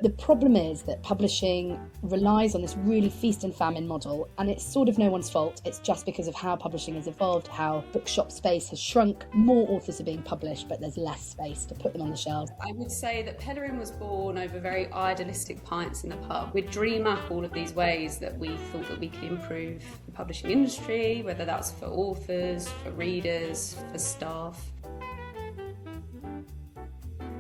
The problem is that publishing relies on this really feast and famine model, and it's sort of no one's fault. It's just because of how publishing has evolved, how bookshop space has shrunk. More authors are being published, but there's less space to put them on the shelves. I would say that Pellerin was born over very idealistic pints in the pub. We'd dream up all of these ways that we thought that we could improve the publishing industry, whether that's for authors, for readers, for staff.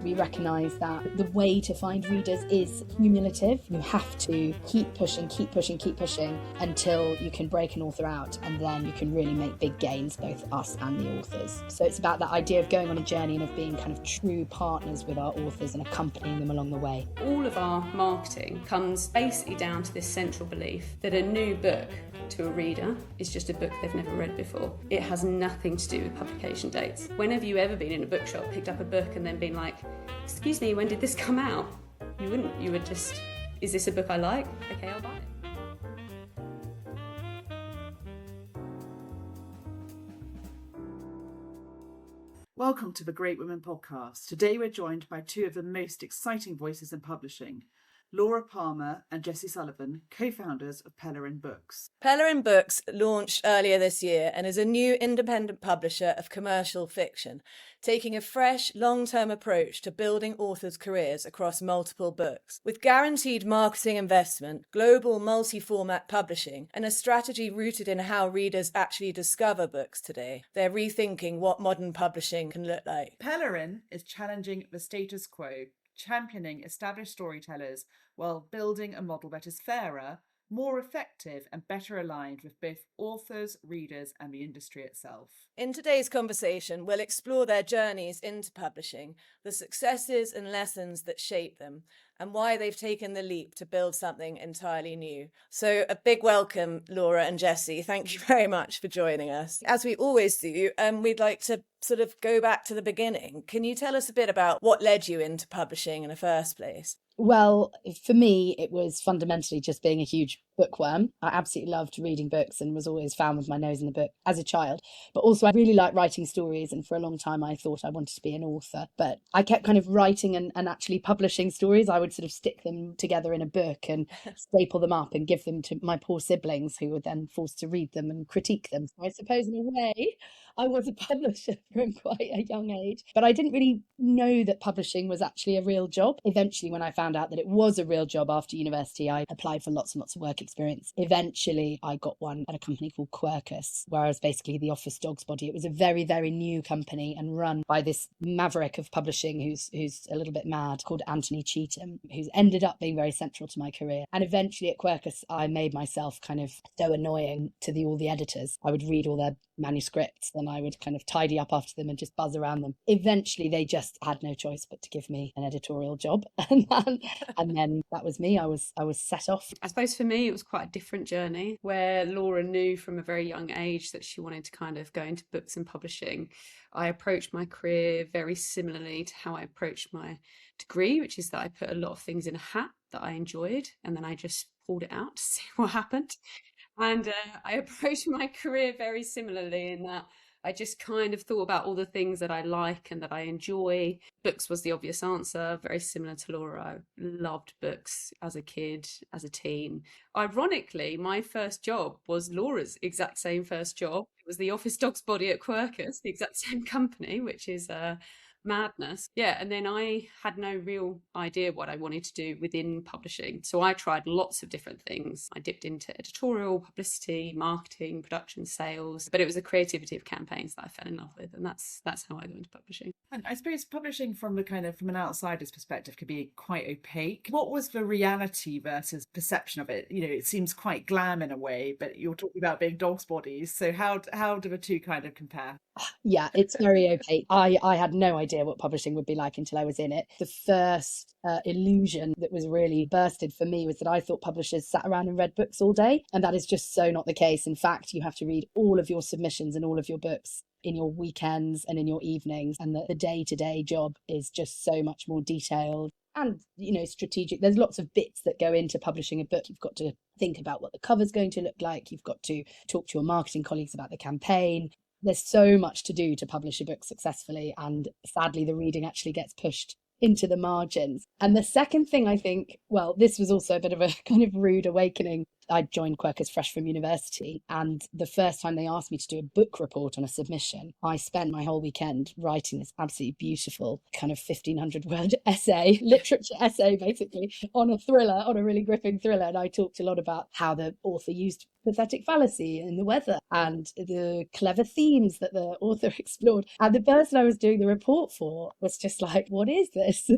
We recognise that the way to find readers is cumulative. You have to keep pushing until you can break an author out, and then you can really make big gains, both us and the authors. So it's about that idea of going on a journey and of being kind of true partners with our authors and accompanying them along the way. All of our marketing comes basically down to this central belief that a new book to a reader is just a book they've never read before. It has nothing to do with publication dates. When have you ever been in a bookshop, picked up a book and then been like, excuse me, when did this come out? You wouldn't. You would just, is this a book I like? Okay, I'll buy it. Welcome to the Great Women Podcast. Today we're joined by two of the most exciting voices in publishing, Laura Palmer and Jessie Sullivan, co-founders of Pellerin Books. Pellerin Books launched earlier this year and is a new independent publisher of commercial fiction, taking a fresh, long-term approach to building authors' careers across multiple books. With guaranteed marketing investment, global multi-format publishing, and a strategy rooted in how readers actually discover books today, they're rethinking what modern publishing can look like. Pellerin is challenging the status quo, championing established storytellers while building a model that is fairer, more effective and better aligned with both authors, readers and the industry itself. In today's conversation, we'll explore their journeys into publishing, the successes and lessons that shape them, and why they've taken the leap to build something entirely new. So a big welcome, Laura and Jessie. Thank you very much for joining us. As we always do, we'd like to sort of go back to the beginning. Can you tell us a bit about what led you into publishing in the first place? Well, for me, it was fundamentally just being a huge bookworm. I absolutely loved reading books and was always found with my nose in the book as a child. But also I really liked writing stories, and for a long time I thought I wanted to be an author. But I kept kind of writing and actually publishing stories. I would sort of stick them together in a book and staple them up and give them to my poor siblings, who were then forced to read them and critique them. So I suppose in a way I was a publisher from quite a young age. But I didn't really know that publishing was actually a real job. Eventually, when I found out that it was a real job after university, I applied for lots and lots of work experience. Eventually, I got one at a company called Quercus, where I was basically the office dog's body. It was a very, very new company and run by this maverick of publishing who's a little bit mad, called Anthony Cheetham, who's ended up being very central to my career. And eventually at Quercus, I made myself kind of so annoying to all the editors. I would read all their manuscripts, then I would kind of tidy up after them and just buzz around them. Eventually, they just had no choice but to give me an editorial job. And then that was me. I was set off. I suppose for me, it was quite a different journey, where Laura knew from a very young age that she wanted to kind of go into books and publishing. I approached my career very similarly to how I approached my degree, which is that I put a lot of things in a hat that I enjoyed, and then I just pulled it out to see what happened. And I approached my career very similarly in that I just kind of thought about all the things that I like and that I enjoy. Books was the obvious answer, very similar to Laura. I loved books as a kid, as a teen. Ironically, my first job was Laura's exact same first job. It was the office dog's body at Quercus, the exact same company, which is madness. Yeah, and then I had no real idea what I wanted to do within publishing. So I tried lots of different things. I dipped into editorial, publicity, marketing, production, sales, but it was the creativity of campaigns that I fell in love with, and that's how I got into publishing. And I suppose publishing from an outsider's perspective could be quite opaque. What was the reality versus perception of it? You know, it seems quite glam in a way, but you're talking about being dog's bodies. So how do the two kind of compare? Yeah, it's very opaque. I had no idea what publishing would be like until I was in it. The first illusion that was really bursted for me was that I thought publishers sat around and read books all day, and that is just so not the case. In fact, you have to read all of your submissions and all of your books in your weekends and in your evenings, and the day-to-day job is just so much more detailed and, you know, strategic. There's lots of bits that go into publishing a book. You've got to think about what the cover's going to look like. You've got to talk to your marketing colleagues about the campaign. There's so much to do to publish a book successfully, and sadly the reading actually gets pushed into the margins. And the second thing I think, well, this was also a bit of a kind of rude awakening. I joined Quirkers fresh from university, and the first time they asked me to do a book report on a submission, I spent my whole weekend writing this absolutely beautiful kind of 1,500 word essay, literature essay, basically, on a thriller, on a really gripping thriller. And I talked a lot about how the author used pathetic fallacy in the weather and the clever themes that the author explored. And the person I was doing the report for was just like, what is this?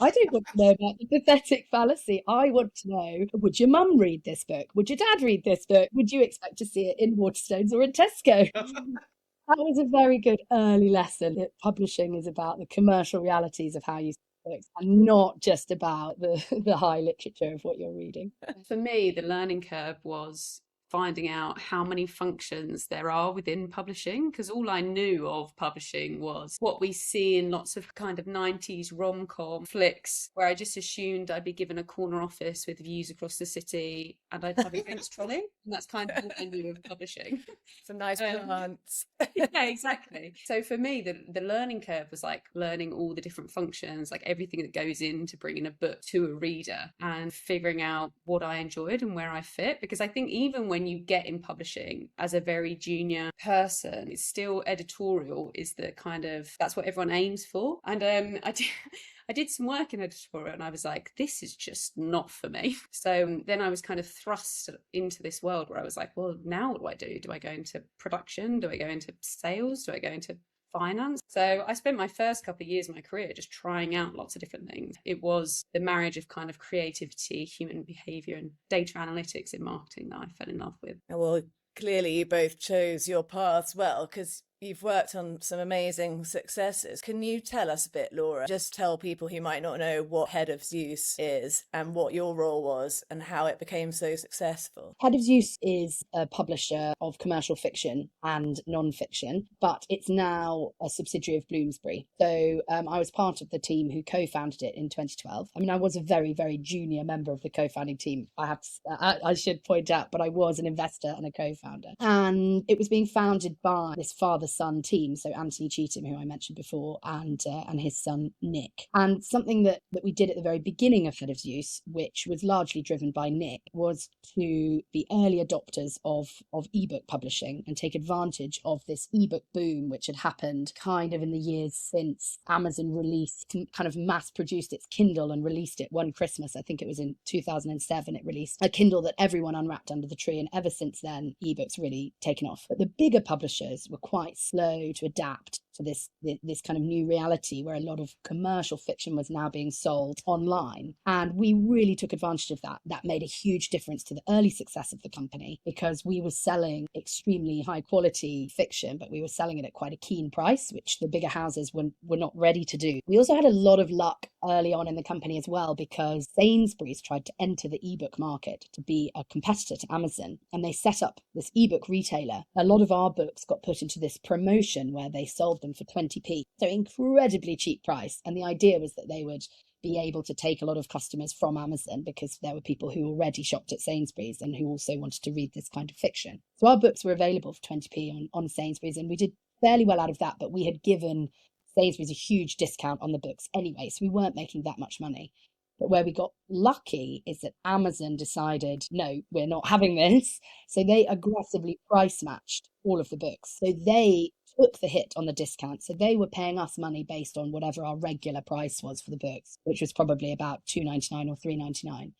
I don't want to know about the pathetic fallacy. I want to know, would your mum read this book? Would your dad read this book? Would you expect to see it in Waterstones or in Tesco? That was a very good early lesson that publishing is about the commercial realities of how you sell books and not just about the high literature of what you're reading. For me, the learning curve was finding out how many functions there are within publishing, because all I knew of publishing was what we see in lots of kind of 90s rom-com flicks, where I just assumed I'd be given a corner office with views across the city and I'd have a drinks trolley, and that's kind of what I knew of publishing. Some nice plants. Yeah, exactly. So for me, the learning curve was like learning all the different functions, like everything that goes into bringing a book to a reader and figuring out what I enjoyed and where I fit. Because I think even when you get in publishing as a very junior person, it's still editorial is the kind of, that's what everyone aims for. And I did some work in editorial and I was like, this is just not for me. So then I was kind of thrust into this world where I was like, well, now what do? Do I go into production? Do I go into sales? Do I go into finance? So I spent my first couple of years of my career just trying out lots of different things. It was the marriage of kind of creativity, human behavior, and data analytics in marketing that I fell in love with. Well, clearly you both chose your paths well, because you've worked on some amazing successes. Can you tell us a bit, Laura? Just tell people who might not know what Head of Zeus is and what your role was and how it became so successful. Head of Zeus is a publisher of commercial fiction and non-fiction, but it's now a subsidiary of Bloomsbury. So I was part of the team who co-founded it in 2012. I mean, I was a very, very junior member of the co-founding team, I should point out, but I was an investor and a co-founder. And it was being founded by this father-son team, so Anthony Cheetham, who I mentioned before, and his son Nick. And something that we did at the very beginning of Head of Zeus, which was largely driven by Nick, was to be early adopters of ebook publishing and take advantage of this ebook boom, which had happened kind of in the years since Amazon released, kind of mass produced its Kindle and released it one Christmas. I think it was in 2007 it released a Kindle that everyone unwrapped under the tree, and ever since then ebooks really taken off. But the bigger publishers were quite slow to adapt to this kind of new reality where a lot of commercial fiction was now being sold online. And we really took advantage of that. That made a huge difference to the early success of the company, because we were selling extremely high quality fiction, but we were selling it at quite a keen price, which the bigger houses were not ready to do. We also had a lot of luck early on in the company as well, because Sainsbury's tried to enter the ebook market to be a competitor to Amazon, and they set up this ebook retailer. A lot of our books got put into this promotion where they sold them for 20p, so incredibly cheap price. And the idea was that they would be able to take a lot of customers from Amazon, because there were people who already shopped at Sainsbury's and who also wanted to read this kind of fiction. So our books were available for 20p on Sainsbury's, and we did fairly well out of that, but we had given Sainsbury's a huge discount on the books anyway, so we weren't making that much money. But where we got lucky is that Amazon decided, no, we're not having this. So they aggressively price matched all of the books. So they took the hit on the discount. So they were paying us money based on whatever our regular price was for the books, which was probably about $2.99 or $3.99.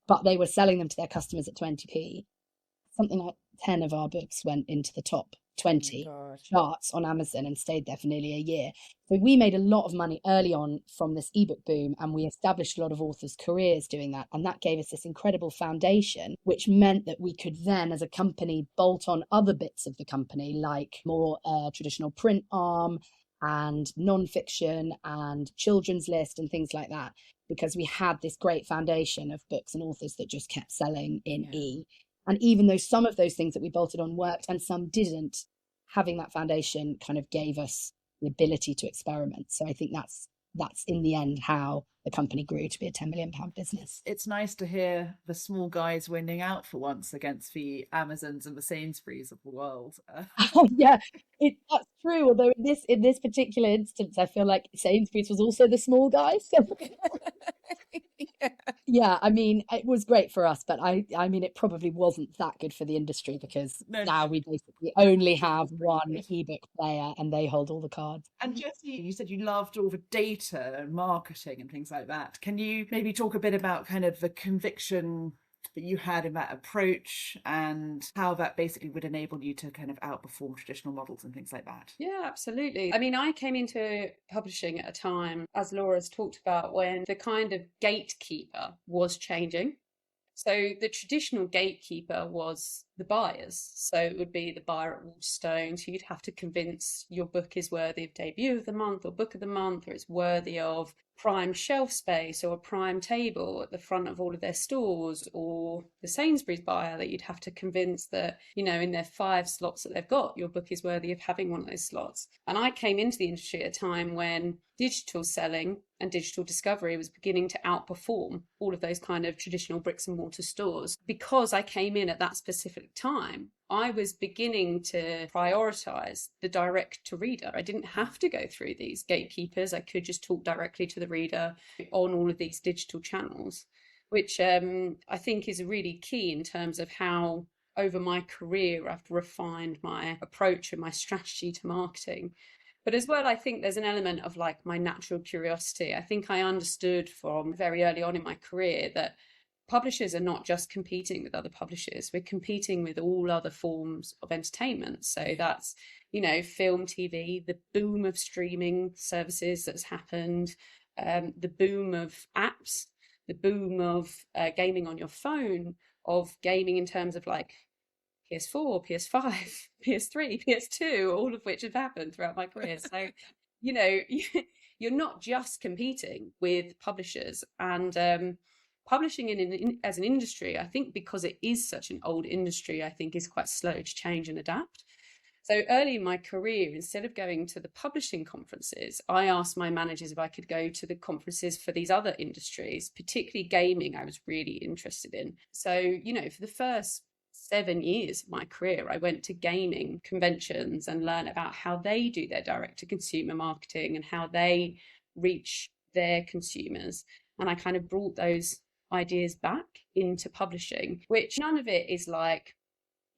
But they were selling them to their customers at 20p. Something like 10 of our books went into the top 20 charts on Amazon and stayed there for nearly a year. So we made a lot of money early on from this ebook boom, and we established a lot of authors' careers doing that. And that gave us this incredible foundation, which meant that we could then, as a company, bolt on other bits of the company, like more traditional print arm and non-fiction and children's list and things like that, because we had this great foundation of books and authors that just kept selling in E. And even though some of those things that we bolted on worked and some didn't, having that foundation kind of gave us the ability to experiment. So I think that's that's in the end how the company grew to be a £10 million business. It's nice to hear the small guys winning out for once against the Amazons and the Sainsbury's of the world. Yeah, that's true. Although in this particular instance, I feel like Sainsbury's was also the small guys. So yeah, I mean, it was great for us, but I mean, it probably wasn't that good for the industry, because now we basically only have one ebook player and they hold all the cards. And Jessie, you said you loved all the data and marketing and things like that. Can you maybe talk a bit about kind of the conviction that you had in that approach and how that basically would enable you to kind of outperform traditional models and things like that? Yeah, absolutely. I mean, I came into publishing at a time, as Laura's talked about, when the kind of gatekeeper was changing. So the traditional gatekeeper was the buyers. So it would be the buyer at Waterstones, who you'd have to convince your book is worthy of debut of the month or book of the month, or it's worthy of prime shelf space or a prime table at the front of all of their stores, or the Sainsbury's buyer that you'd have to convince that, you know, in their 5 slots that they've got, your book is worthy of having one of those slots. And I came into the industry at a time when digital selling and digital discovery was beginning to outperform all of those kind of traditional bricks and mortar stores. Because I came in at that specific time, I was beginning to prioritize the direct to reader. I didn't have to go through these gatekeepers. I could just talk directly to the reader on all of these digital channels, which I think is really key in terms of how over my career I've refined my approach and my strategy to marketing. But as well, I think there's an element of like my natural curiosity. I think I understood from very early on in my career that publishers are not just competing with other publishers. We're competing with all other forms of entertainment. So that's, you know, film, TV, the boom of streaming services that's happened, the boom of apps, the boom of gaming on your phone, of gaming in terms of like PS4, PS5, PS3, PS2, all of which have happened throughout my career. So, you know, you're not just competing with publishers. And publishing as an industry, I think because it is such an old industry, I think is quite slow to change and adapt. So early in my career, instead of going to the publishing conferences, I asked my managers if I could go to the conferences for these other industries, particularly gaming I was really interested in. So, you know, for the first 7 years of my career, I went to gaming conventions and learned about how they do their direct to consumer marketing and how they reach their consumers. And I kind of brought those ideas back into publishing, which none of it is like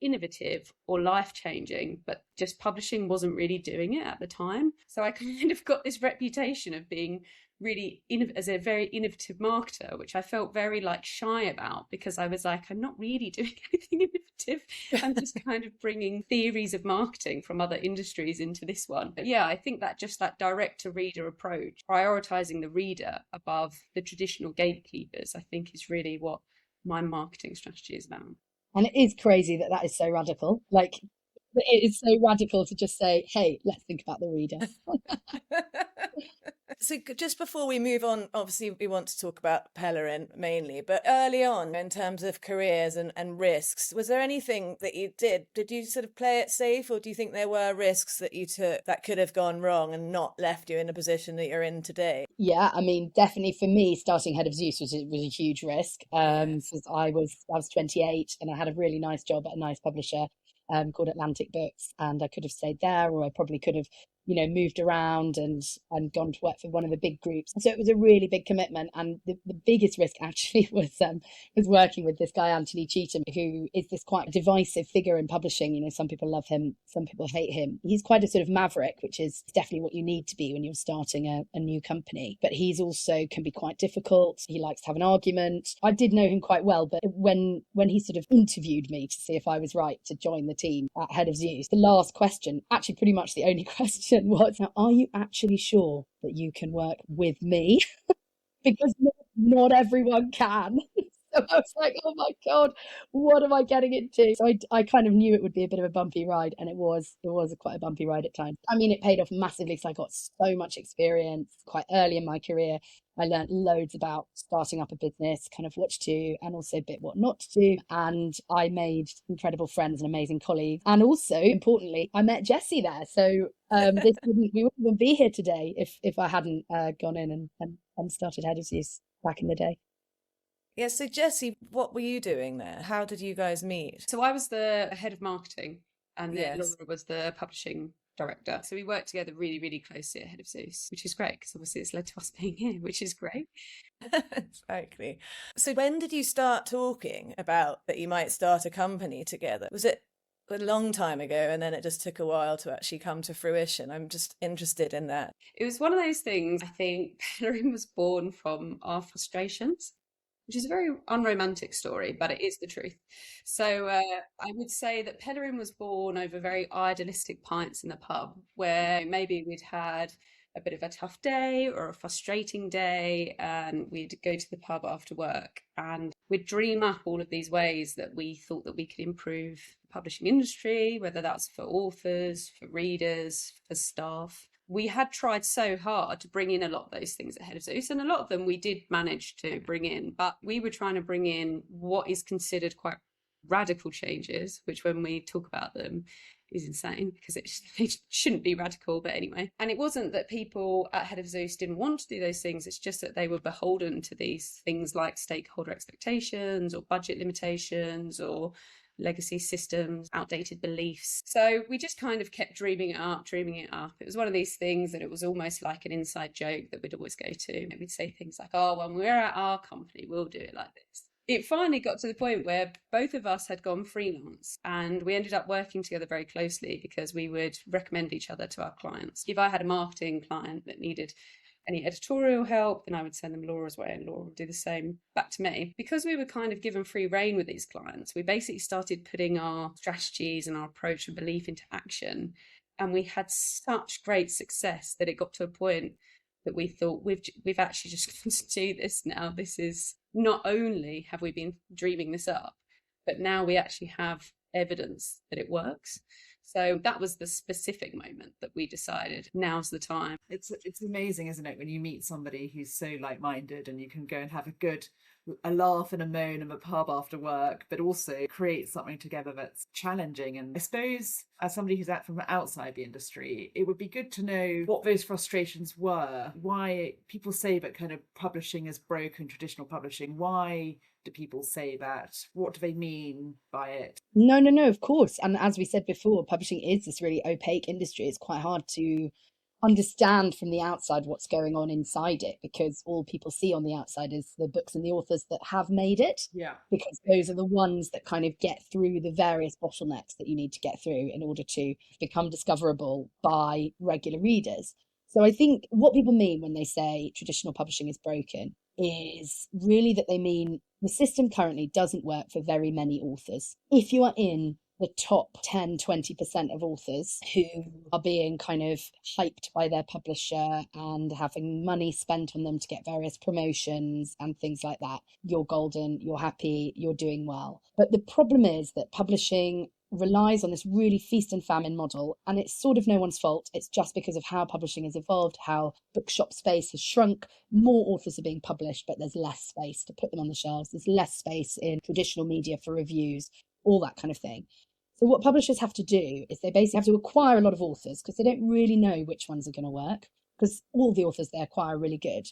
innovative or life-changing, but just publishing wasn't really doing it at the time. So I kind of got this reputation of being really as a very innovative marketer, which I felt very like shy about, because I was like, I'm not really doing anything innovative. I'm just kind of bringing theories of marketing from other industries into this one. But yeah, I think that just that direct to reader approach, prioritizing the reader above the traditional gatekeepers, I think is really what my marketing strategy is about. And it is crazy that that is so radical. Like, it is so radical to just say, hey, let's think about the reader. So just before we move on, obviously we want to talk about Pellerin mainly, but early on in terms of careers and risks, was there anything that you did? Did you sort of play it safe, or do you think there were risks that you took that could have gone wrong and not left you in a position that you're in today? Yeah, I mean, definitely for me, starting head of Zeus was a huge risk, because I was 28 and I had a really nice job at a nice publisher called Atlantic Books, and I could have stayed there, or I probably could have, you know, moved around and gone to work for one of the big groups. So it was a really big commitment, and the biggest risk actually was working with this guy Anthony Cheetham, who is this quite divisive figure in publishing. You know, some people love him, some people hate him. He's quite a sort of maverick, which is definitely what you need to be when you're starting a new company. But he's also can be quite difficult. He likes to have an argument. I did know him quite well, but when he sort of interviewed me to see if I was right to join the team at head of Zeus, the last question, actually pretty much the only question, was, now, are you actually sure that you can work with me? Because not everyone can. So I was like, oh my God, what am I getting into? So I kind of knew it would be a bit of a bumpy ride, and it was quite a bumpy ride at times. I mean, it paid off massively because I got so much experience quite early in my career. I learned loads about starting up a business, kind of what to do, and also a bit what not to do. And I made incredible friends and amazing colleagues. And also, importantly, I met Jessie there. So we wouldn't even be here today if I hadn't gone in and started Head of Zeus back in the day. Yeah, so Jessie, what were you doing there? How did you guys meet? So I was the head of marketing, and then Yes. Laura was the publishing director. So we worked together really, really closely at Head of Zeus, which is great because obviously it's led to us being here, which is great. Exactly. So when did you start talking about that you might start a company together? Was it a long time ago and then it just took a while to actually come to fruition? I'm just interested in that. It was one of those things, I think Pellerin was born from our frustrations, which is a very unromantic story, but it is the truth. So I would say that Pellerin was born over very idealistic pints in the pub, where maybe we'd had a bit of a tough day or a frustrating day, and we'd go to the pub after work and we'd dream up all of these ways that we thought that we could improve the publishing industry, whether that's for authors, for readers, for staff. We had tried so hard to bring in a lot of those things at Head of Zeus, and a lot of them we did manage to bring in, but we were trying to bring in what is considered quite radical changes, which when we talk about them is insane because it shouldn't be radical, but anyway. And it wasn't that people at Head of Zeus didn't want to do those things, it's just that they were beholden to these things like stakeholder expectations or budget limitations or legacy systems, outdated beliefs. So we just kind of kept dreaming it up. It was one of these things that it was almost like an inside joke that we'd always go to. We'd say things like, oh, when we're at our company, we'll do it like this. It finally got to the point where both of us had gone freelance, and we ended up working together very closely because we would recommend each other to our clients. If I had a marketing client that needed any editorial help, then I would send them Laura's way, and Laura would do the same back to me. Because we were kind of given free rein with these clients, we basically started putting our strategies and our approach and belief into action. And we had such great success that it got to a point that we thought we've actually just got to do this now. This is, not only have we been dreaming this up, but now we actually have evidence that it works. So that was the specific moment that we decided now's the time. It's amazing, isn't it, when you meet somebody who's so like-minded and you can go and have a laugh and a moan in a pub after work, but also create something together that's challenging. And I suppose as somebody who's from outside the industry, it would be good to know what those frustrations were, why people say that kind of publishing is broken, traditional publishing. Why do people say that? What do they mean by it? No, of course. And as we said before, publishing is this really opaque industry. It's quite hard to understand from the outside what's going on inside it, because all people see on the outside is the books and the authors that have made it. Yeah. Because those are the ones that kind of get through the various bottlenecks that you need to get through in order to become discoverable by regular readers. So I think what people mean when they say traditional publishing is broken is really that they mean the system currently doesn't work for very many authors. If you are in the top 10, 20% of authors who are being kind of hyped by their publisher and having money spent on them to get various promotions and things like that, you're golden, you're happy, you're doing well. But the problem is that publishing relies on this really feast and famine model, and it's sort of no one's fault. It's just because of how publishing has evolved, how bookshop space has shrunk. More authors are being published, but there's less space to put them on the shelves. There's less space in traditional media for reviews, all that kind of thing. So what publishers have to do is they basically have to acquire a lot of authors because they don't really know which ones are going to work, because all the authors they acquire are really good.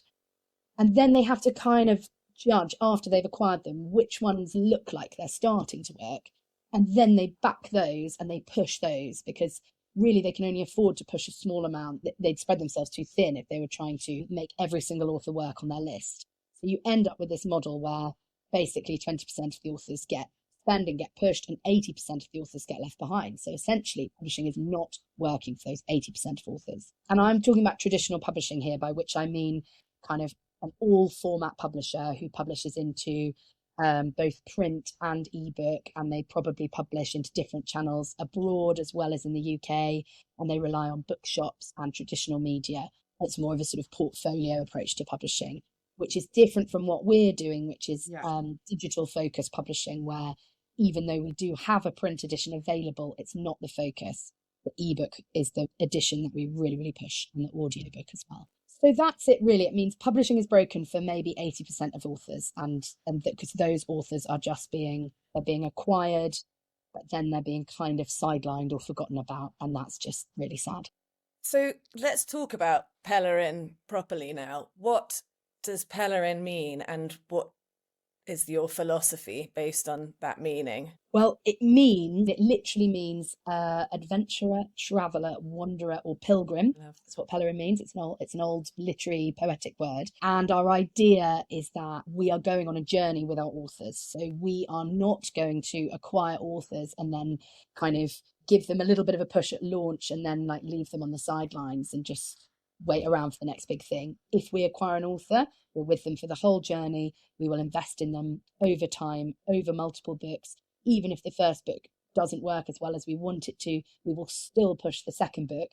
And then they have to kind of judge after they've acquired them which ones look like they're starting to work. And then they back those and they push those, because really they can only afford to push a small amount. They'd spread themselves too thin if they were trying to make every single author work on their list. So you end up with this model where basically 20% of the authors get spend and get pushed and 80% of the authors get left behind. So essentially publishing is not working for those 80% of authors. And I'm talking about traditional publishing here, by which I mean kind of an all format publisher who publishes into both print and ebook, and they probably publish into different channels abroad as well as in the UK, and they rely on bookshops and traditional media. It's more of a sort of portfolio approach to publishing. which is different from what we're doing, which is Yeah. digital focused publishing, where even though we do have a print edition available, it's not the focus. The ebook is the edition that we really, really push, and the audiobook as well. So that's it, really. It means publishing is broken for maybe 80% of authors, and because those authors are just being acquired, but then they're being kind of sidelined or forgotten about, and that's just really sad. So let's talk about Pellerin properly now. What does Pellerin mean, and what is your philosophy based on that meaning? Well, it literally means adventurer, traveller, wanderer, or pilgrim. That's what Pellerin means. It's an old literary poetic word. And our idea is that we are going on a journey with our authors. So we are not going to acquire authors and then kind of give them a little bit of a push at launch and then like leave them on the sidelines and just wait around for the next big thing. If we acquire an author, we're with them for the whole journey. We will invest in them over time, over multiple books. Even if the first book doesn't work as well as we want it to, we will still push the second book,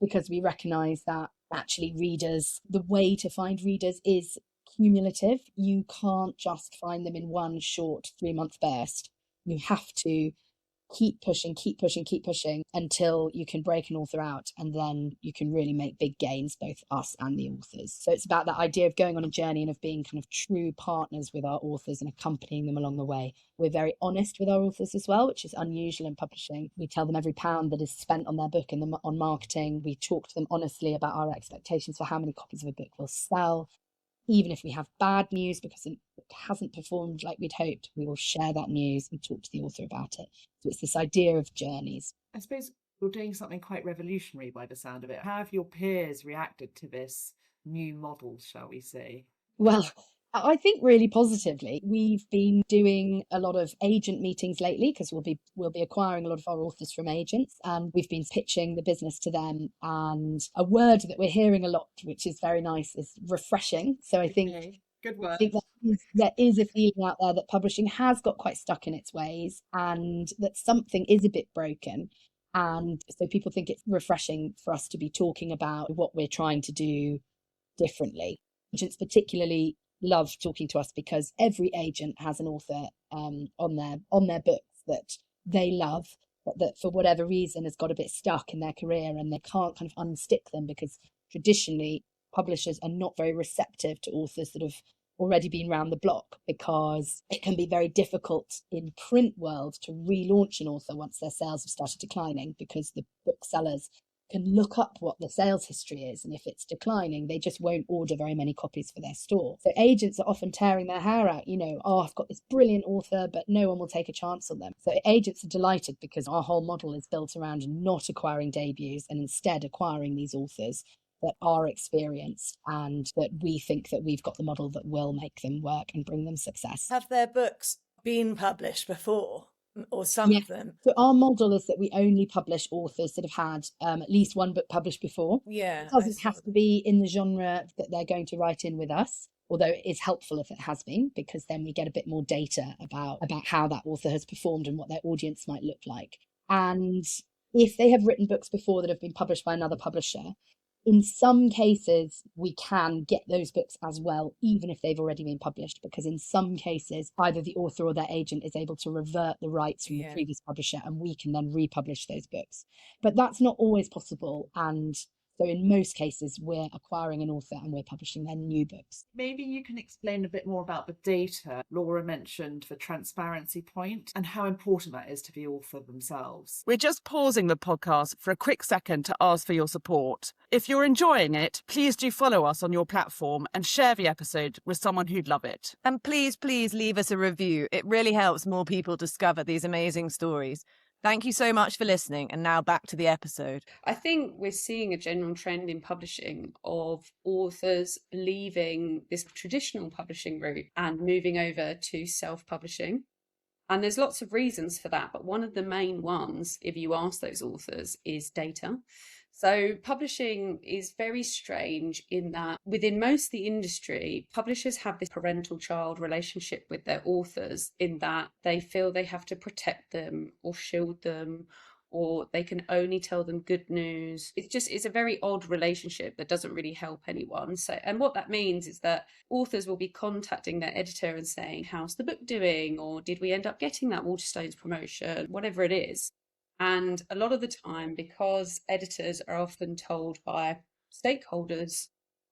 because we recognize that actually the way to find readers is cumulative. You can't just find them in one short 3-month burst. You have to keep pushing until you can break an author out, and then you can really make big gains, both us and the authors. So it's about that idea of going on a journey and of being kind of true partners with our authors and accompanying them along the way. We're very honest with our authors as well, which is unusual in publishing. We tell them every pound that is spent on their book and on marketing. We talk to them honestly about our expectations for how many copies of a book will sell. Even if we have bad news because it hasn't performed like we'd hoped, we will share that news and talk to the author about it. So it's this idea of journeys. I suppose you're doing something quite revolutionary by the sound of it. How have your peers reacted to this new model, shall we say? Well, I think really positively. We've been doing a lot of agent meetings lately because we'll be acquiring a lot of our authors from agents, and we've been pitching the business to them. And a word that we're hearing a lot, which is very nice, is refreshing. So I think Good word. I think there is a feeling out there that publishing has got quite stuck in its ways and that something is a bit broken. And so people think it's refreshing for us to be talking about what we're trying to do differently. Agents particularly love talking to us because every agent has an author on their books that they love, but that for whatever reason has got a bit stuck in their career and they can't kind of unstick them, because traditionally publishers are not very receptive to authors that have already been round the block, because it can be very difficult in print world to relaunch an author once their sales have started declining, because the booksellers can look up what the sales history is, and if it's declining, they just won't order very many copies for their store. So agents are often tearing their hair out, I've got this brilliant author, but no one will take a chance on them. So agents are delighted because our whole model is built around not acquiring debuts and instead acquiring these authors that are experienced and that we think that we've got the model that will make them work and bring them success. Have their books been published before, or some of them? So our model is that we only publish authors that have had at least one book published before. Yeah. It doesn't have to be in the genre that they're going to write in with us, although it is helpful if it has been, because then we get a bit more data about how that author has performed and what their audience might look like. And if they have written books before that have been published by another publisher, in some cases, we can get those books as well, even if they've already been published, because in some cases, either the author or their agent is able to revert the rights from the previous publisher, and we can then republish those books. But that's not always possible. And so in most cases, we're acquiring an author and we're publishing their new books. Maybe you can explain a bit more about the data Laura mentioned, the transparency point, and how important that is to the author themselves. We're just pausing the podcast for a quick second to ask for your support. If you're enjoying it, please do follow us on your platform and share the episode with someone who'd love it. And please leave us a review. It really helps more people discover these amazing stories. Thank you so much for listening. And now back to the episode. I think we're seeing a general trend in publishing of authors leaving this traditional publishing route and moving over to self-publishing. And there's lots of reasons for that, but one of the main ones, if you ask those authors, is data. So publishing is very strange in that within most of the industry, publishers have this parental-child relationship with their authors, in that they feel they have to protect them or shield them or they can only tell them good news. It's a very odd relationship that doesn't really help anyone. So, and what that means is that authors will be contacting their editor and saying, how's the book doing? Or did we end up getting that Waterstones promotion? Whatever it is. And a lot of the time, because editors are often told by stakeholders,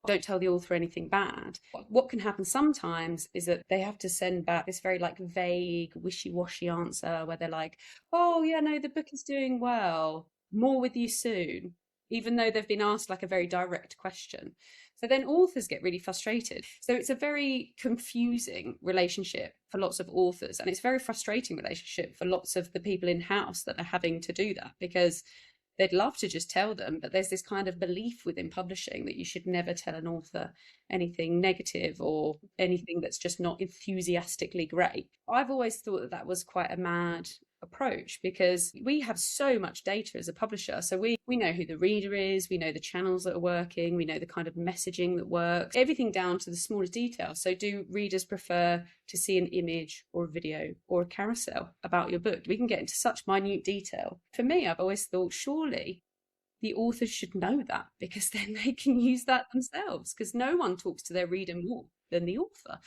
don't tell the author anything bad, what can happen sometimes is that they have to send back this very like vague, wishy-washy answer where they're like, oh yeah, no, the book is doing well, more with you soon, even though they've been asked like a very direct question. So then authors get really frustrated. So it's a very confusing relationship for lots of authors, and it's a very frustrating relationship for lots of the people in-house that are having to do that, because they'd love to just tell them, but there's this kind of belief within publishing that you should never tell an author anything negative or anything that's just not enthusiastically great. I've always thought that that was quite a mad approach, because we have so much data as a publisher. So we know who the reader is, we know the channels that are working, we know the kind of messaging that works, everything down to the smallest detail. So do readers prefer to see an image or a video or a carousel about your book? We can get into such minute detail. For me, I've always thought surely the authors should know that, because then they can use that themselves, because no one talks to their reader more than the author.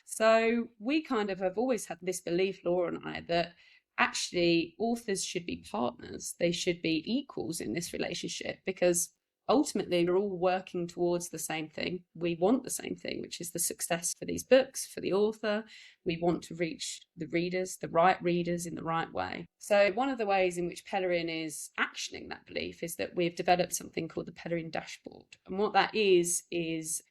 So we kind of have always had this belief, Laura and I, that actually authors should be partners. They should be equals in this relationship, because ultimately we're all working towards the same thing. We want the same thing, which is the success for these books, for the author. We want to reach the readers, the right readers, in the right way. So one of the ways in which Pellerin is actioning that belief is that we've developed something called the Pellerin dashboard. And what that is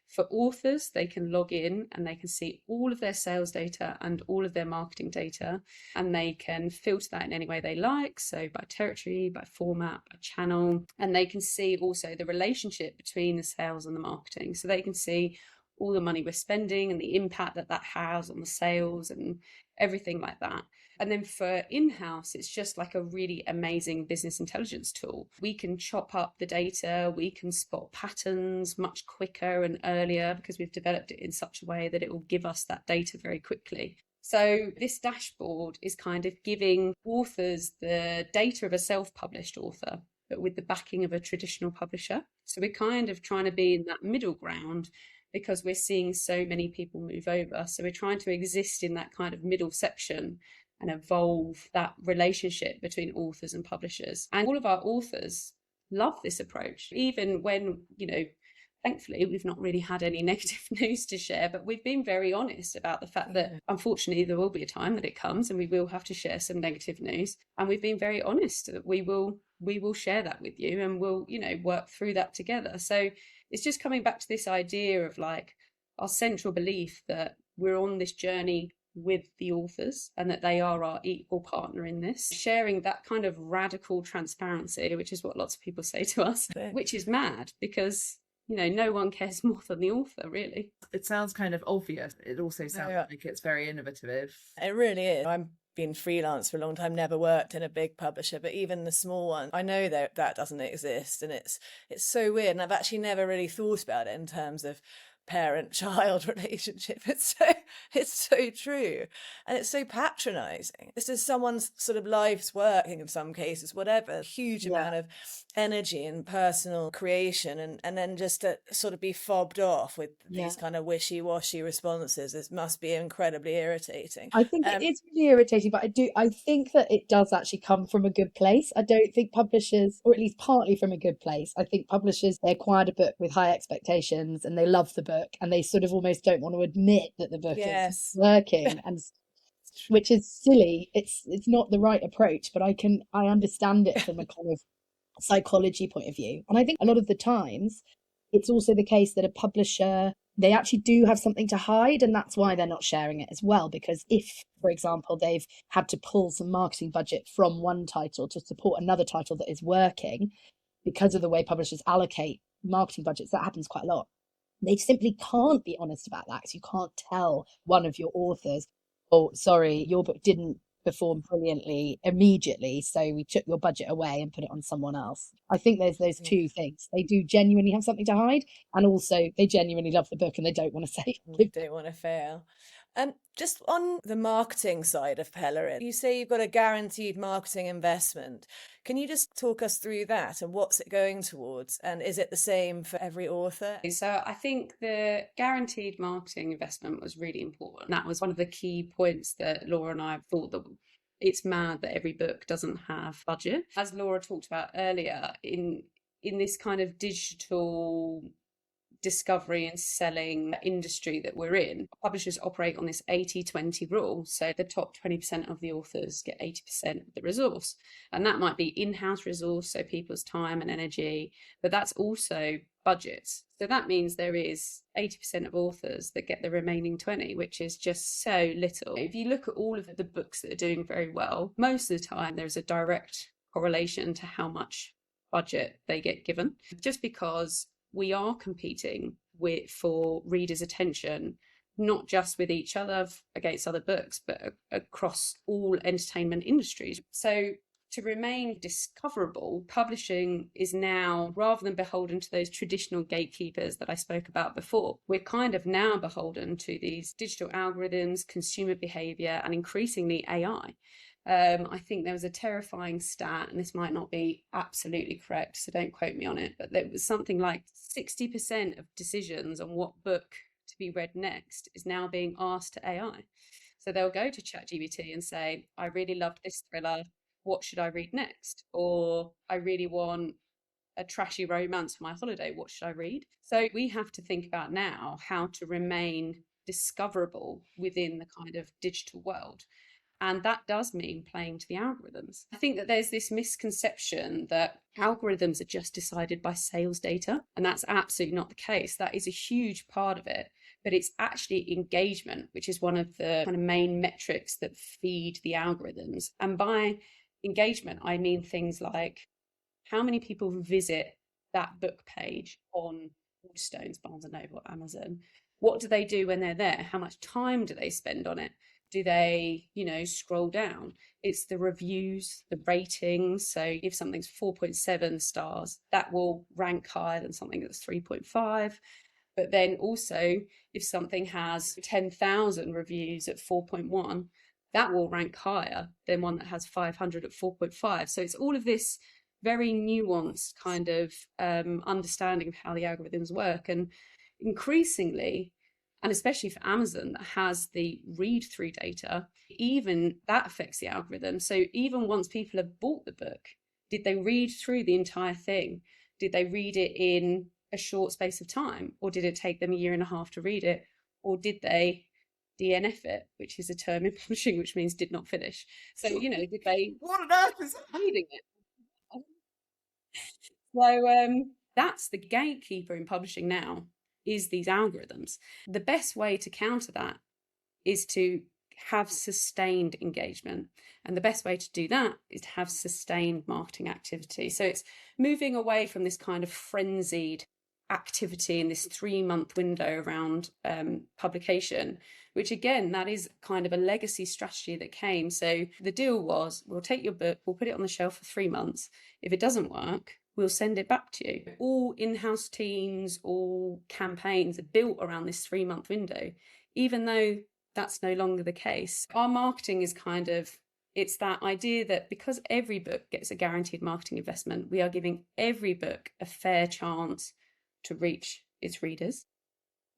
for authors, they can log in and they can see all of their sales data and all of their marketing data, and they can filter that in any way they like, so by territory, by format, by channel, and they can see also the relationship between the sales and the marketing. So they can see all the money we're spending and the impact that that has on the sales and everything like that. And then for in-house, it's just like a really amazing business intelligence tool. We can chop up the data, we can spot patterns much quicker and earlier, because we've developed it in such a way that it will give us that data very quickly. So this dashboard is kind of giving authors the data of a self-published author, but with the backing of a traditional publisher. So we're kind of trying to be in that middle ground, because we're seeing so many people move over. So we're trying to exist in that kind of middle section and evolve that relationship between authors and publishers. And all of our authors love this approach, even when, thankfully, we've not really had any negative news to share, but we've been very honest about the fact that unfortunately there will be a time that it comes and we will have to share some negative news. And we've been very honest that we will share that with you, and we'll, work through that together. So it's just coming back to this idea of like our central belief that we're on this journey with the authors and that they are our equal partner in this, sharing that kind of radical transparency, which is what lots of people say to us, which is mad, because no one cares more than the author, really. It sounds kind of obvious. It also sounds like it's very innovative. It really is. I've been freelance for a long time, never worked in a big publisher, but even the small one, I know that doesn't exist, and it's so weird. And I've actually never really thought about it in terms of parent-child relationship. It's so true, and it's so patronizing. This is someone's sort of life's work in some cases, whatever, a huge amount of energy and personal creation, and then just to sort of be fobbed off with these kind of wishy-washy responses, it must be incredibly irritating. I think it is really irritating, but I think that it does actually come from a good place. I don't think publishers, or at least partly from a good place, I think publishers, they acquired a book with high expectations and they love the book, and they sort of almost don't want to admit that the book is working, and which is silly. It's not the right approach, but I understand it from a kind of psychology point of view. And I think a lot of the times it's also the case that a publisher, they actually do have something to hide, and that's why they're not sharing it as well. Because if, for example, they've had to pull some marketing budget from one title to support another title that is working, because of the way publishers allocate marketing budgets, that happens quite a lot. They simply can't be honest about that, because you can't tell one of your authors, oh, sorry, your book didn't perform brilliantly immediately, so we took your budget away and put it on someone else. I think there's those two things. They do genuinely have something to hide, and also they genuinely love the book and they don't want to say they don't want to fail. Just on the marketing side of Pellerin, you say you've got a guaranteed marketing investment. Can you just talk us through that and what's it going towards? And is it the same for every author? So I think the guaranteed marketing investment was really important. That was one of the key points that Laura and I thought that it's mad that every book doesn't have budget. As Laura talked about earlier, in this kind of digital discovery and selling industry that we're in, publishers operate on this 80-20 rule. So the top 20% of the authors get 80% of the resource. And that might be in-house resource, so people's time and energy, but that's also budgets. So that means there is 80% of authors that get the remaining 20, which is just so little. If you look at all of the books that are doing very well, most of the time there's a direct correlation to how much budget they get given, just because we are competing for readers' attention, not just with each other against other books, but across all entertainment industries. So to remain discoverable, publishing is now, rather than beholden to those traditional gatekeepers that I spoke about before, we're kind of now beholden to these digital algorithms, consumer behavior, and increasingly AI. I think there was a terrifying stat, and this might not be absolutely correct, so don't quote me on it, but there was something like 60% of decisions on what book to be read next is now being asked to AI. So they'll go to ChatGPT and say, I really loved this thriller, what should I read next? Or I really want a trashy romance for my holiday, what should I read? So we have to think about now how to remain discoverable within the kind of digital world. And that does mean playing to the algorithms. I think that there's this misconception that algorithms are just decided by sales data, and that's absolutely not the case. That is a huge part of it, but it's actually engagement, which is one of the kind of main metrics that feed the algorithms. And by engagement, I mean things like how many people visit that book page on Waterstones, Barnes & Noble, Amazon. What do they do when they're there? How much time do they spend on it? Do they, scroll down? It's the reviews, the ratings. So if something's 4.7 stars, that will rank higher than something that's 3.5. But then also, if something has 10,000 reviews at 4.1, that will rank higher than one that has 500 at 4.5. So it's all of this very nuanced kind of understanding of how the algorithms work. And increasingly, and especially for Amazon that has the read-through data, even that affects the algorithm. So even once people have bought the book, did they read through the entire thing? Did they read it in a short space of time? Or did it take them a year and a half to read it? Or did they DNF it, which is a term in publishing, which means did not finish? So, did they... What on earth is reading it? So that's the gatekeeper in publishing now, is these algorithms. The best way to counter that is to have sustained engagement. And the best way to do that is to have sustained marketing activity. So it's moving away from this kind of frenzied activity in this 3-month window around publication, which again, that is kind of a legacy strategy that came. So the deal was, we'll take your book, we'll put it on the shelf for 3 months. If it doesn't work, we'll send it back to you. All in-house teams, all campaigns are built around this 3-month window, even though that's no longer the case. Our marketing is it's that idea that because every book gets a guaranteed marketing investment, we are giving every book a fair chance to reach its readers.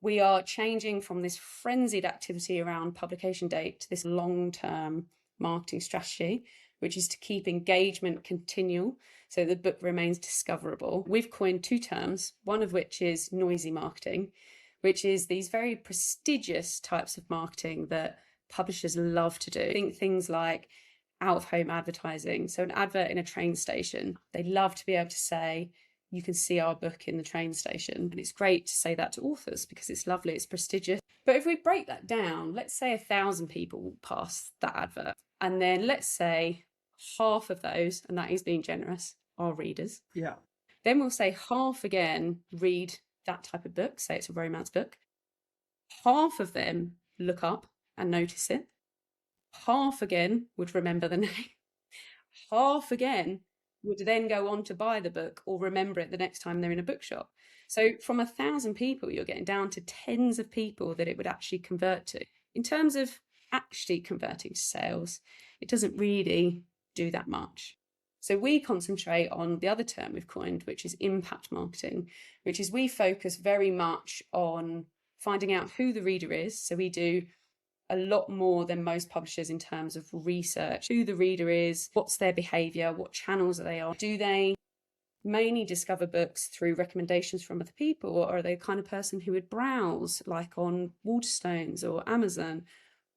We are changing from this frenzied activity around publication date to this long-term marketing strategy, which is to keep engagement continual so the book remains discoverable. We've coined 2 terms, one of which is noisy marketing, which is these very prestigious types of marketing that publishers love to do. Think things like out-of-home advertising. So an advert in a train station, they love to be able to say, you can see our book in the train station. And it's great to say that to authors because it's lovely, it's prestigious. But if we break that down, let's say 1,000 people walk past that advert. And then let's say half of those, and that is being generous, are readers. Yeah. Then we'll say half again read that type of book, say it's a romance book. Half of them look up and notice it. Half again would remember the name. Half again would then go on to buy the book or remember it the next time they're in a bookshop. So from 1,000 people, you're getting down to tens of people that it would actually convert to. in terms of actually converting to sales, it doesn't really do that much. So we concentrate on the other term we've coined, which is impact marketing, which is we focus very much on finding out who the reader is. So we do a lot more than most publishers in terms of research, who the reader is, what's their behavior, what channels are they on. Do they mainly discover books through recommendations from other people, or are they the kind of person who would browse like on Waterstones or Amazon?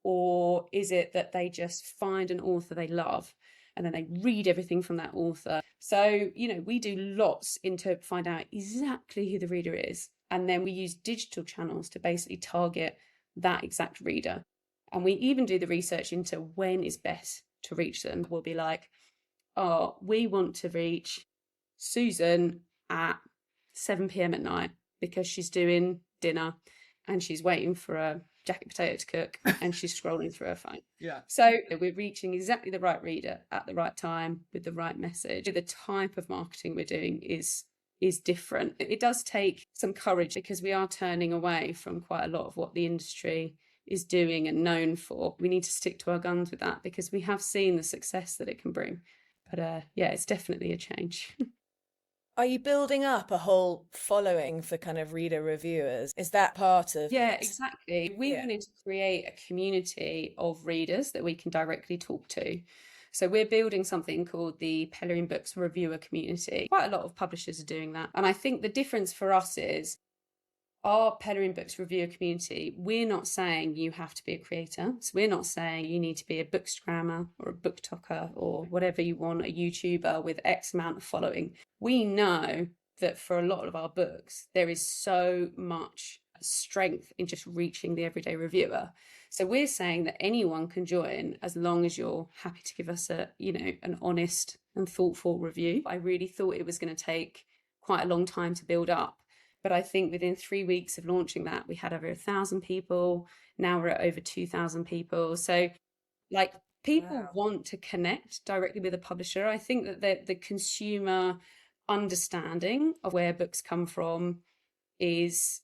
Or is it that they just find an author they love and then they read everything from that author? So, we do lots to find out exactly who the reader is. And then we use digital channels to basically target that exact reader. And we even do the research into when is best to reach them. We'll be like, oh, we want to reach Susan at 7 p.m. at night because she's doing dinner and she's waiting for a jacket potato to cook and she's scrolling through her phone. Yeah. So we're reaching exactly the right reader at the right time with the right message. The type of marketing we're doing is different. It does take some courage because we are turning away from quite a lot of what the industry is doing and known for. We need to stick to our guns with that because we have seen the success that it can bring. But it's definitely a change. Are you building up a whole following for kind of reader reviewers? Is that part of Yeah, it? exactly. We wanted to create a community of readers that we can directly talk to. So we're building something called the Pellerin Books Reviewer Community. Quite a lot of publishers are doing that. And I think the difference for us is our Pellerin Books Reviewer Community, we're not saying you have to be a creator. So we're not saying you need to be a bookstagrammer or a booktoker or whatever you want, a YouTuber with X amount of following. We know that for a lot of our books, there is so much strength in just reaching the everyday reviewer. So we're saying that anyone can join as long as you're happy to give us an honest and thoughtful review. I really thought it was going to take quite a long time to build up. But I think within 3 weeks of launching that, we had over 1,000 people. Now we're at over 2,000 people. So people want to connect directly with a publisher. I think that the consumer understanding of where books come from is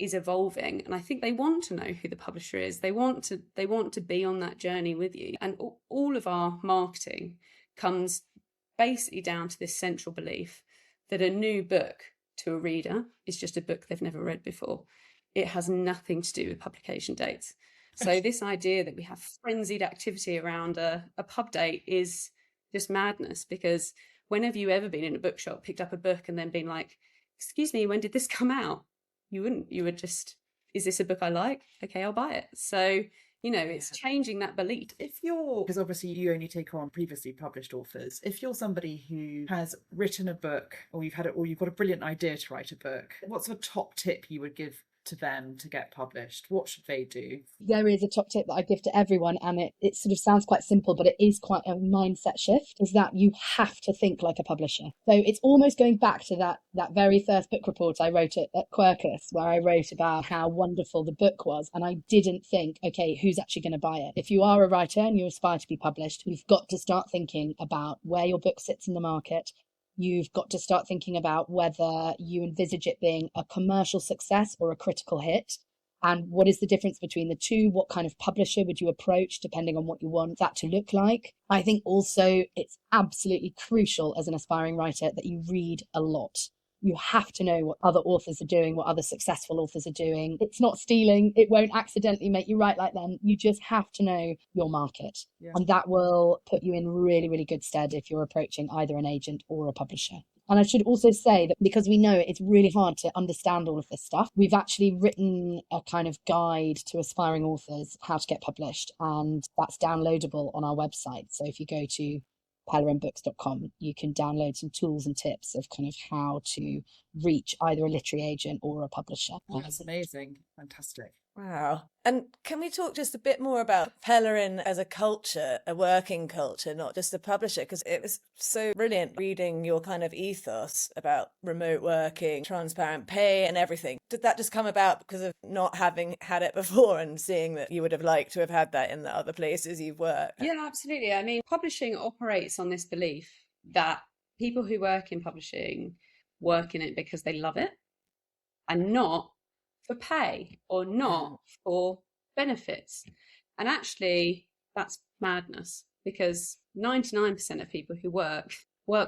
evolving. And I think they want to know who the publisher is. They want to be on that journey with you. And all of our marketing comes basically down to this central belief that a new book to a reader is just a book they've never read before. It has nothing to do with publication dates. So this idea that we have frenzied activity around a pub date is just madness, because when have you ever been in a bookshop, picked up a book and then been like, excuse me, when did this come out? You wouldn't. You would just, is this a book I like? Okay, I'll buy it. So, it's changing that belief. Because obviously you only take on previously published authors. If you're somebody who has written a book, or you've got a brilliant idea to write a book, what's a top tip you would give to them to get published? What should they do? There is a top tip that I give to everyone, and it sort of sounds quite simple, but it is quite a mindset shift, is that you have to think like a publisher. So it's almost going back to that very first book report I wrote at Quercus, where I wrote about how wonderful the book was, and I didn't think, okay, who's actually going to buy it? If you are a writer and you aspire to be published, you've got to start thinking about where your book sits in the market. You've got to start thinking about whether you envisage it being a commercial success or a critical hit. And what is the difference between the two? What kind of publisher would you approach depending on what you want that to look like? I think also it's absolutely crucial as an aspiring writer that you read a lot. You have to know what other authors are doing, what other successful authors are doing. It's not stealing. It won't accidentally make you write like them. You just have to know your market. Yeah. And that will put you in really, really good stead if you're approaching either an agent or a publisher. And I should also say that because we know it's really hard to understand all of this stuff, we've actually written a kind of guide to aspiring authors how to get published. And that's downloadable on our website. So if you go to pellerinbooks.com, you can download some tools and tips of kind of how to reach either a literary agent or a publisher. Oh, that's amazing. Fantastic. Wow. And can we talk just a bit more about Pellerin as a culture, a working culture, not just a publisher? Because it was so brilliant reading your kind of ethos about remote working, transparent pay and everything. Did that just come about because of not having had it before and seeing that you would have liked to have had that in the other places you've worked? Yeah, absolutely. I mean, publishing operates on this belief that people who work in publishing work in it because they love it and not for pay or not for benefits. And actually, that's madness, because 99% of people who work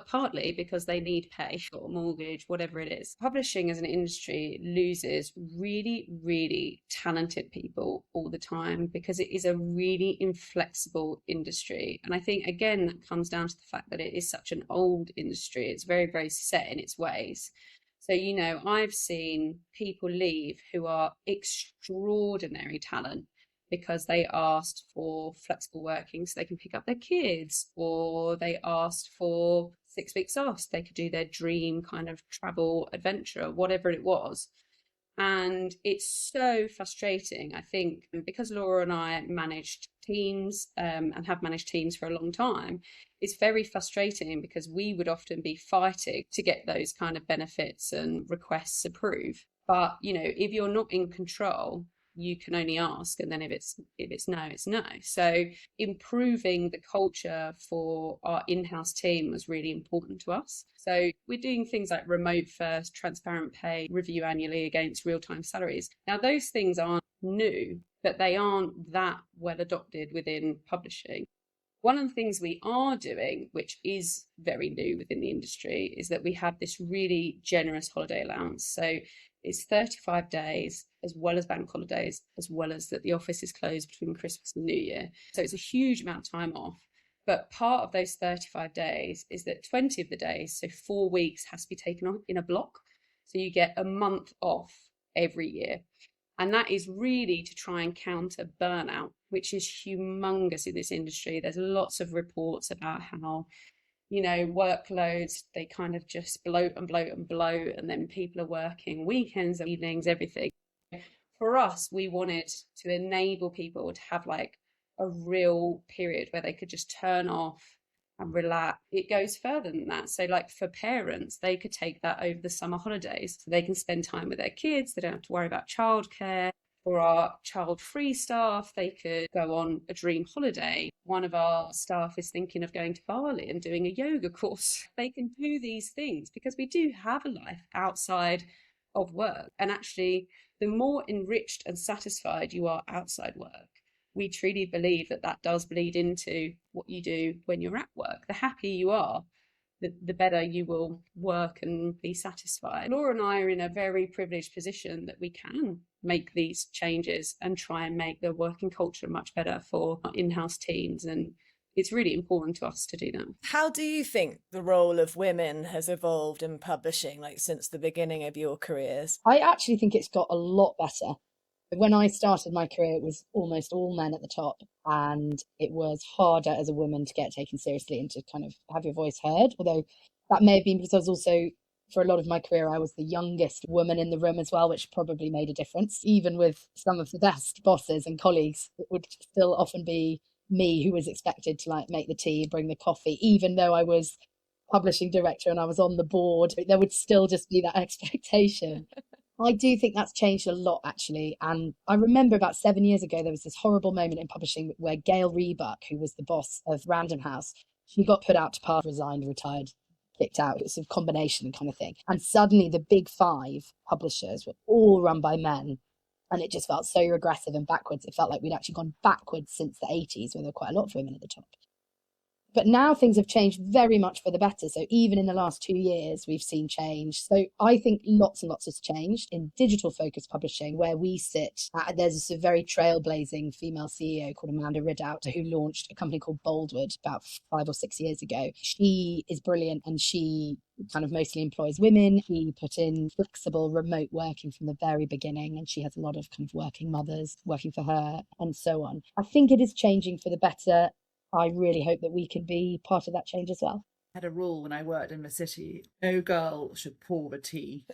partly because they need pay or mortgage, whatever it is. Publishing as an industry loses really, really talented people all the time because it is a really inflexible industry. And I think, again, that comes down to the fact that it is such an old industry. It's very, very set in its ways. So, you know, I've seen people leave who are extraordinary talent because they asked for flexible working so they can pick up their kids, or they asked for 6 weeks off so they could do their dream kind of travel adventure, whatever it was. And it's so frustrating, I think, because Laura and I managed teams and have managed teams for a long time. It's very frustrating because we would often be fighting to get those kind of benefits and requests approved. But, you know, if you're not in control, you can only ask, and then if it's no, it's no. So improving the culture for our in-house team was really important to us. So we're doing things like remote first, transparent pay, review annually against real-time salaries. Now those things aren't new, but they aren't that well adopted within publishing. One of the things we are doing, which is very new within the industry, is that we have this really generous holiday allowance. So it's 35 days, as well as bank holidays, as well as that the office is closed between Christmas and New Year. So it's a huge amount of time off. But part of those 35 days is that 20 of the days, so 4 weeks, has to be taken on in a block. So you get a month off every year. And that is really to try and counter burnout, which is humongous in this industry. There's lots of reports about how, you know, workloads, they kind of just bloat and bloat and bloat, and then people are working weekends, evenings, everything. For us, we wanted to enable people to have like a real period where they could just turn off and relax. It goes further than that. So like for parents, they could take that over the summer holidays. So they can spend time with their kids. They don't have to worry about childcare. For our child-free staff, they could go on a dream holiday. One of our staff is thinking of going to Bali and doing a yoga course. They can do these things because we do have a life outside of work. And actually, the more enriched and satisfied you are outside work, we truly believe that that does bleed into what you do when you're at work. The happier you are, the better you will work and be satisfied. Laura and I are in a very privileged position that we can make these changes and try and make the working culture much better for our in-house teams. And it's really important to us to do that. How do you think the role of women has evolved in publishing, like since the beginning of your careers? I actually think it's got a lot better. When I started my career, it was almost all men at the top, and it was harder as a woman to get taken seriously and to kind of have your voice heard. Although that may have been because I was also, for a lot of my career, I was the youngest woman in the room as well, which probably made a difference. Even with some of the best bosses and colleagues, it would still often be me who was expected to like make the tea, bring the coffee, even though I was publishing director and I was on the board, there would still just be that expectation. I do think that's changed a lot, actually. And I remember about 7 years ago, there was this horrible moment in publishing where Gail Rebuck, who was the boss of Random House, she got put out to par, resigned, retired, kicked out. It was a combination kind of thing. And suddenly the big 5 publishers were all run by men. And it just felt so regressive and backwards. It felt like we'd actually gone backwards since the 80s, where there were quite a lot of women at the top. But now things have changed very much for the better. So even in the last 2 years, we've seen change. So I think lots and lots has changed in digital focused publishing, where we sit. There's a very trailblazing female CEO called Amanda Ridout, who launched a company called Boldwood about 5 or 6 years ago. She is brilliant, and she kind of mostly employs women. She put in flexible remote working from the very beginning, and she has a lot of kind of working mothers working for her and so on. I think it is changing for the better. I really hope that we can be part of that change as well. I had a rule when I worked in the city: no girl should pour the tea.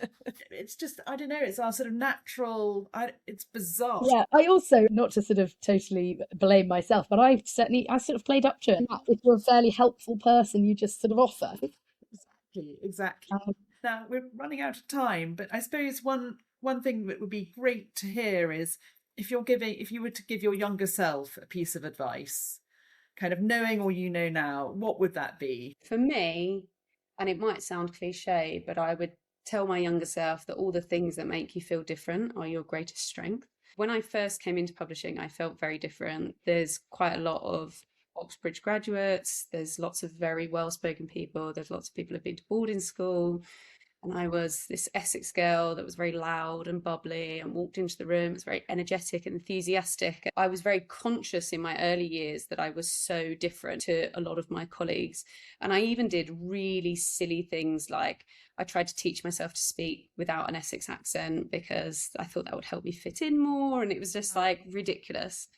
It's just, I don't know, it's our sort of natural, it's bizarre. Yeah, I also, not to sort of totally blame myself, but I sort of played up to it. If you're a fairly helpful person, you just sort of offer. Exactly. Now we're running out of time, but I suppose one thing that would be great to hear is if you were to give your younger self a piece of advice, kind of knowing all you know now, what would that be? For me, and it might sound cliche, but I would tell my younger self that all the things that make you feel different are your greatest strength. When I first came into publishing, I felt very different. There's quite a lot of Oxbridge graduates. There's lots of very well-spoken people. There's lots of people who've been to boarding school. And I was this Essex girl that was very loud and bubbly and walked into the room. It was very energetic and enthusiastic. I was very conscious in my early years that I was so different to a lot of my colleagues. And I even did really silly things like I tried to teach myself to speak without an Essex accent because I thought that would help me fit in more. And it was just like ridiculous.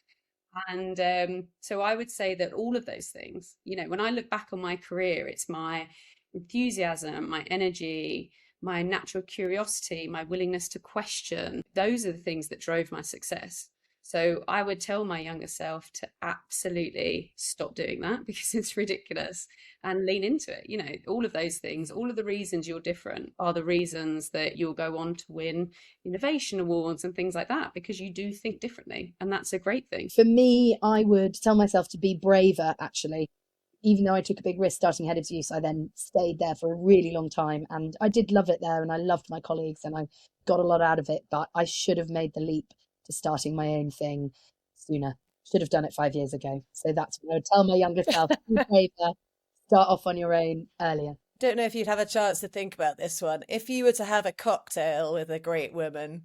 And so I would say that all of those things, you know, when I look back on my career, it's my enthusiasm, my energy, my natural curiosity, my willingness to question. Those are the things that drove my success. So I would tell my younger self to absolutely stop doing that because it's ridiculous and lean into it. You know, all of those things, all of the reasons you're different are the reasons that you'll go on to win innovation awards and things like that because you do think differently. And that's a great thing. For me, I would tell myself to be braver, actually. Even though I took a big risk starting Head of Use, I then stayed there for a really long time. And I did love it there and I loved my colleagues and I got a lot out of it. But I should have made the leap to starting my own thing sooner. Should have done it 5 years ago. So that's what I would tell my younger self. Be braver, start off on your own earlier. Don't know if you'd have a chance to think about this one. If you were to have a cocktail with a great woman,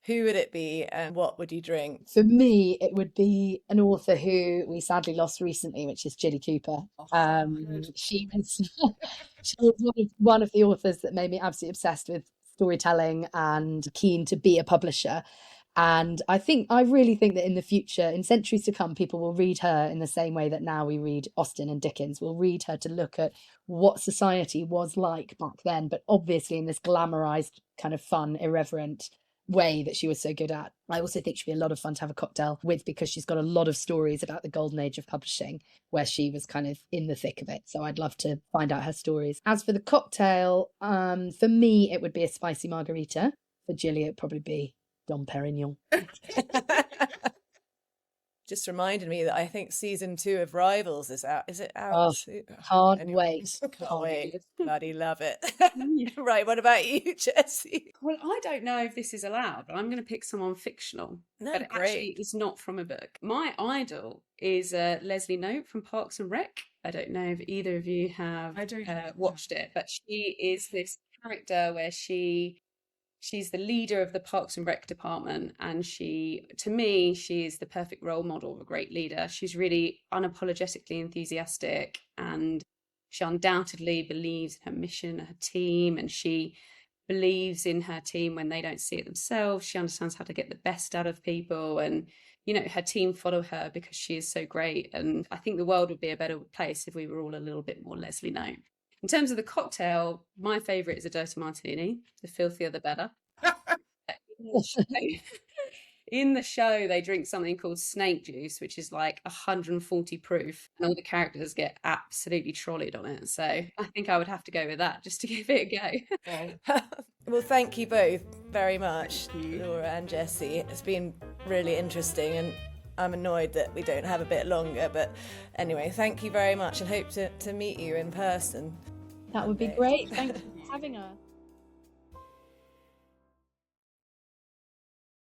who would it be and what would you drink? For me, it would be an author who we sadly lost recently, which is Jilly Cooper. She was one of the authors that made me absolutely obsessed with storytelling and keen to be a publisher. And I really think that in the future, in centuries to come, people will read her in the same way that now we read Austen and Dickens. We'll read her to look at what society was like back then, but obviously in this glamorized, kind of fun, irreverent way that she was so good at. I also think she'd be a lot of fun to have a cocktail with because she's got a lot of stories about the golden age of publishing where she was kind of in the thick of it. So I'd love to find out her stories. As for the cocktail, for me, it would be a spicy margarita. For Gilly, it'd probably be Dom Perignon. Just reminded me that I think season 2 of Rivals is out. Is it out? Oh, can't wait. Can't wait. Bloody love it. Right, what about you, Jessie? Well, I don't know if this is allowed, but I'm going to pick someone fictional. No, but great. Actually, it's not from a book. My idol is Leslie Knope from Parks and Rec. I don't know if either of you have watched it, but she is this character where she's the leader of the Parks and Rec department. And to me, she is the perfect role model of a great leader. She's really unapologetically enthusiastic and she undoubtedly believes in her mission, her team, and she believes in her team when they don't see it themselves. She understands how to get the best out of people. And, you know, her team follow her because she is so great. And I think the world would be a better place if we were all a little bit more Leslie Knope. In terms of the cocktail, my favourite is a dirty martini. The filthier, the better. In the show, they drink something called snake juice, which is like 140 proof, and all the characters get absolutely trolleyed on it. So I think I would have to go with that just to give it a go. Well, thank you both very much, Laura and Jessie. It's been really interesting and I'm annoyed that we don't have a bit longer. But anyway, thank you very much and hope to meet you in person. That would be great. Thank you for having us.